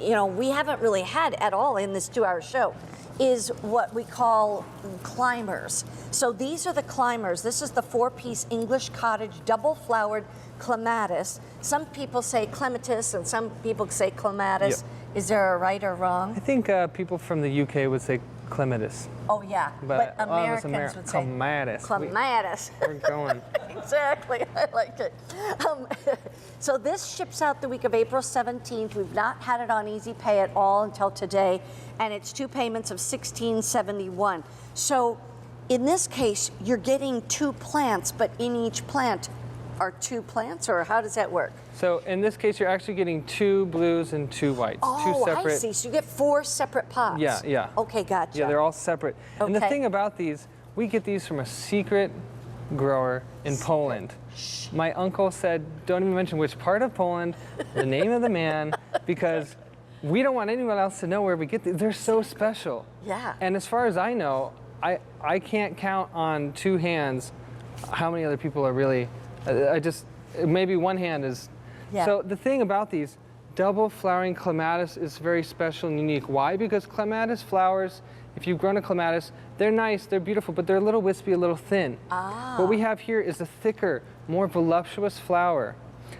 you know, we haven't really had at all in this 2-hour show is what we call climbers. So these are the climbers. This is the 4-piece English cottage double flowered clematis. Some people say clematis and some people say clematis. Yep. Is there a right or wrong? I think people from the UK would say Clematis. Oh yeah, but Americans would say Clematis. Clematis. We're going. Exactly, I like it. So this ships out the week of April 17th. We've not had it on Easy Pay at all until today, and it's 2 payments of $16.71. So in this case, you're getting 2 plants, but in each plant are 2 plants, or how does that work? So in this case, you're actually getting 2 blues and 2 whites. Oh, 2 separate. I see. So you get 4 separate pots. Yeah, yeah. Okay, gotcha. Yeah, they're all separate. Okay. And the thing about these, we get these from a secret grower in Poland. My uncle said, don't even mention which part of Poland, the name of the man, because we don't want anyone else to know where we get these. They're so special. Yeah. And as far as I know, I can't count on 2 hands how many other people are really, maybe 1 hand is. Yeah. So the thing about these, double flowering clematis is very special and unique. Why? Because clematis flowers, if you've grown a clematis, they're nice, they're beautiful, but they're a little wispy, a little thin. Ah. What we have here is a thicker, more voluptuous flower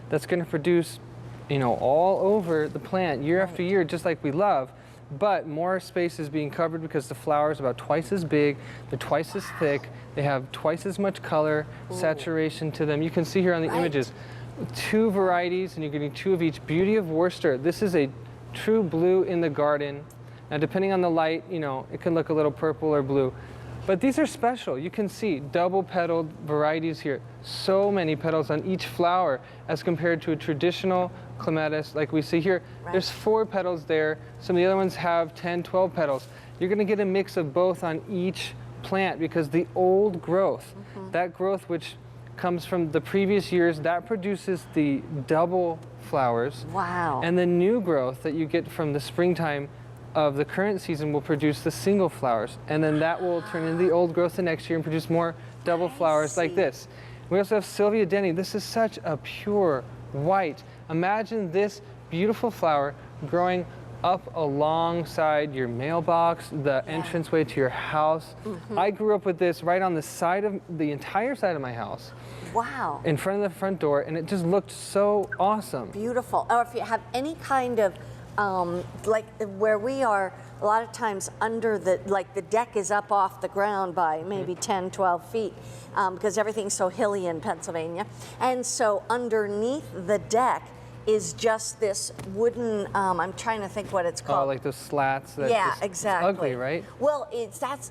that's going to produce, you know, all over the plant year after year, just like we love. But more space is being covered because the flower is about twice as big, they're twice as thick, they have twice as much color, saturation to them. You can see here on the images, 2 varieties, and you're getting 2 of each. Beauty of Worcester. This is a true blue in the garden. Now, depending on the light, you know, it can look a little purple or blue. But these are special. You can see double petaled varieties here. So many petals on each flower as compared to a traditional clematis like we see here. Right. There's 4 petals there. Some of the other ones have 10, 12 petals. You're going to get a mix of both on each plant because the old growth, that growth which comes from the previous years, that produces the double flowers. Wow. And the new growth that you get from the springtime of the current season will produce the single flowers. And then that will turn into the old growth the next year and produce more double flowers like this. We also have Sylvia Denny. This is such a pure white. Imagine this beautiful flower growing up alongside your mailbox, the entranceway to your house. I grew up with this right on the side of the entire side of my house. Wow. In front of the front door, and it just looked so awesome. Beautiful. Or if you have any kind of, like where we are, a lot of times under the, like the deck is up off the ground by maybe 10, 12 feet because everything's so hilly in Pennsylvania. And so underneath the deck is just this wooden, I'm trying to think what it's called. Oh, like those slats. That Yeah, just, exactly. It's ugly, right? Well,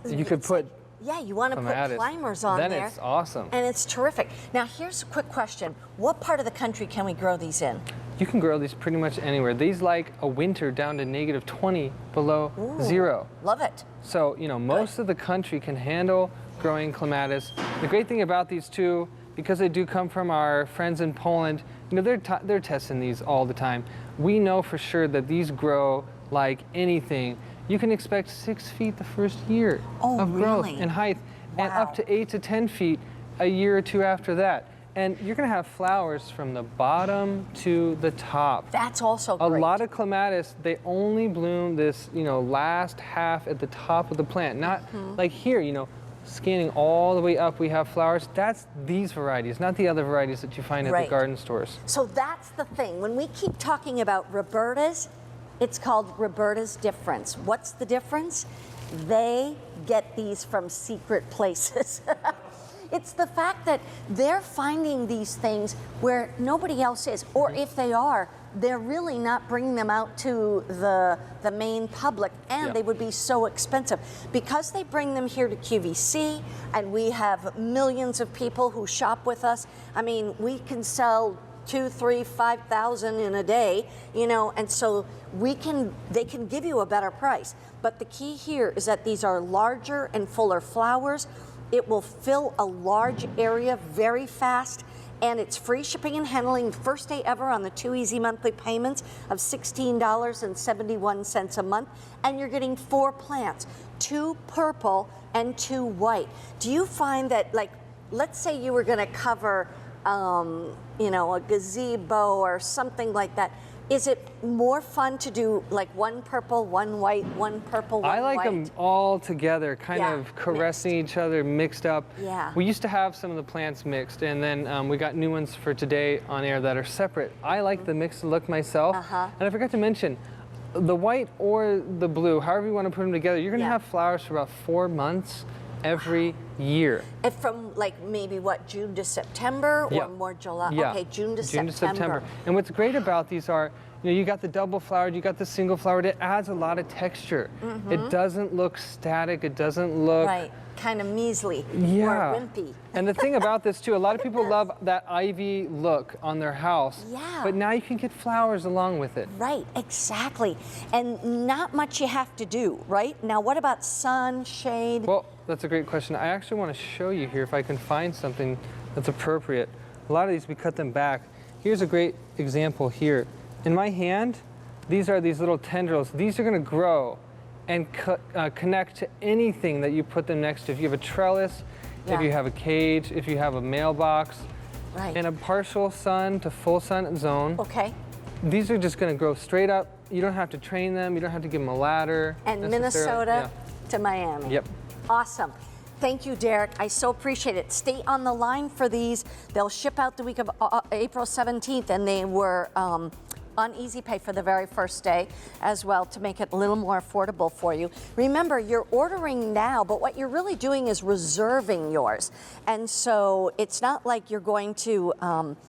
You could put. Yeah, you want to put Clematis. climbers on Then there. it's awesome. And it's terrific. Now, here's a quick question. What part of the country can we grow these in? You can grow these pretty much anywhere. These like a winter down to -20 below zero. Love it. So, you know, most of the country can handle growing clematis. The great thing about these too, because they do come from our friends in Poland, you know, they're testing these all the time. We know for sure that these grow like anything. You can expect 6 feet the first year of growth really? in height, and Wow. up to 8 to 10 feet a year or 2 after that. And you're going to have flowers from the bottom to the top. That's also A great. lot of clematis, they only bloom this, you know, last half at the top of the plant. Not like here, you know, scanning all the way up, we have flowers. That's these varieties, not the other varieties that you find at the garden stores. So that's the thing. When we keep talking about Robertas, it's called Roberta's difference. What's the difference? They get these from secret places. It's the fact that they're finding these things where nobody else is, or if they are, they're really not bringing them out to the main public, and they would be so expensive. Because they bring them here to QVC, and we have millions of people who shop with us. I mean, we can sell 2, 3, 5,000 in a day, you know, and so they can give you a better price. But the key here is that these are larger and fuller flowers. It will fill a large area very fast, and it's free shipping and handling first day ever on the 2 easy monthly payments of $16.71 a month, and you're getting 4 plants, 2 purple and 2 white. Do you find that, like, let's say you were going to cover you know, a gazebo or something like that, Is it more fun to do like one purple, one white, one purple, one white? I like them all together, kind Yeah, of caressing each other, mixed up. Yeah. We used to have some of the plants mixed, and then we got new ones for today on air that are separate. I like the mixed look myself. And I forgot to mention, the white or the blue, however you want to put them together, you're going to have flowers for about 4 months every year. And from like maybe what, June to September or more July? Yeah. Okay, June to June September. to September. And what's great about these are, you know, you got the double flowered, you got the single flowered. It adds a lot of texture. It doesn't look static. It doesn't look kind of measly or wimpy. And the thing about this too, a lot of people love that ivy look on their house. Yeah. But now you can get flowers along with it. Right, exactly. And not much you have to do, right? Now, what about sun, shade? Well, that's a great question. I actually want to show you here if I can find something that's appropriate. A lot of these, we cut them back. Here's a great example here. In my hand, these are these little tendrils. These are going to grow and connect to anything that you put them next to. If you have a trellis, if you have a cage, if you have a mailbox, in a partial sun to full sun zone. Okay. These are just going to grow straight up. You don't have to train them. You don't have to give them a ladder. And Minnesota to Miami. Yep. Awesome. Thank you, Derek. I so appreciate it. Stay on the line for these. They'll ship out the week of April 17th, and they were on Easy Pay for the very first day as well to make it a little more affordable for you. Remember, you're ordering now, but what you're really doing is reserving yours. And so it's not like you're going to